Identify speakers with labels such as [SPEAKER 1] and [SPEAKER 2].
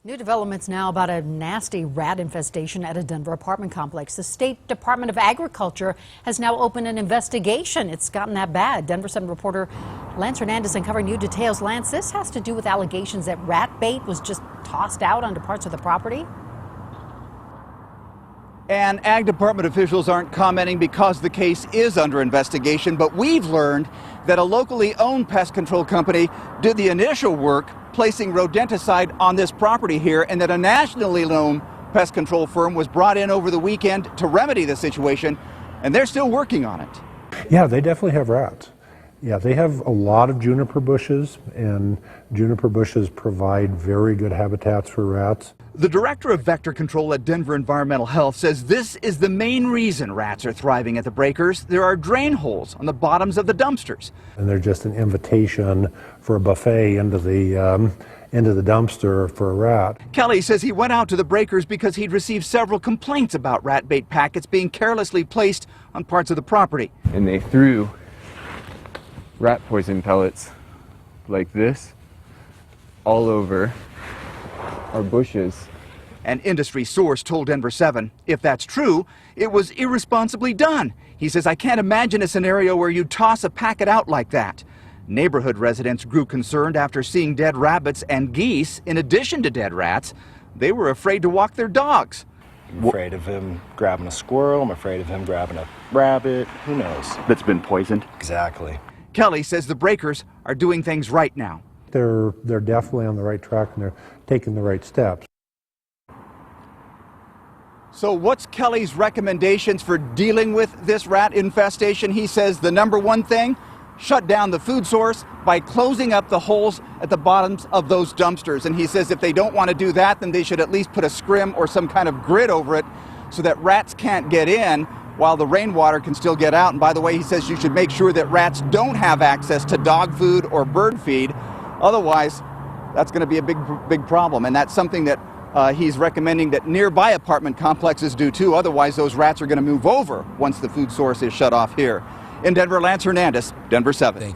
[SPEAKER 1] New developments now about a nasty rat infestation at a Denver apartment complex. The State Department of Agriculture has now opened an investigation. It's gotten that bad. Denver 7 reporter Lance Hernandez uncovering new details. Lance, this has to do with allegations that rat bait was just tossed out onto parts of the property.
[SPEAKER 2] And Ag Department officials aren't commenting because the case is under investigation, but we've learned that a locally owned pest control company did the initial work placing rodenticide on this property here, and that a nationally known pest control firm was brought in over the weekend to remedy the situation, and they're still working on it.
[SPEAKER 3] Yeah, they definitely have rats. Yeah, they have a lot of juniper bushes, and juniper bushes provide very good habitats for rats.
[SPEAKER 2] The director of vector control at Denver Environmental Health says this is the main reason rats are thriving at the breakers. There are drain holes on the bottoms of the dumpsters.
[SPEAKER 3] And they're just an invitation for a buffet into the dumpster for a rat.
[SPEAKER 2] Kelly says he went out to the breakers because he'd received several complaints about rat bait packets being carelessly placed on parts of the property.
[SPEAKER 4] And they threw rat poison pellets like this all over our bushes.
[SPEAKER 2] An industry source told Denver 7, if that's true, it was irresponsibly done. He says, I can't imagine a scenario where you toss a packet out like that. Neighborhood residents grew concerned after seeing dead rabbits and geese in addition to dead rats. They were afraid to walk their dogs.
[SPEAKER 5] I'm afraid of him grabbing a squirrel. I'm afraid of him grabbing a rabbit. Who knows?
[SPEAKER 2] That's been poisoned.
[SPEAKER 5] Exactly.
[SPEAKER 2] Kelly says the breakers are doing things right now.
[SPEAKER 3] They're definitely on the right track, and they're taking the right steps.
[SPEAKER 2] So what's Kelly's recommendations for dealing with this rat infestation? He says the number one thing, shut down the food source by closing up the holes at the bottoms of those dumpsters. And he says if they don't want to do that, then they should at least put a scrim or some kind of grid over it so that rats can't get in while the rainwater can still get out. And by the way, he says you should make sure that rats don't have access to dog food or bird feed. Otherwise, that's going to be a big problem. And that's something that he's recommending that nearby apartment complexes do too. Otherwise, those rats are going to move over once the food source is shut off here. In Denver, Lance Hernandez, Denver 7.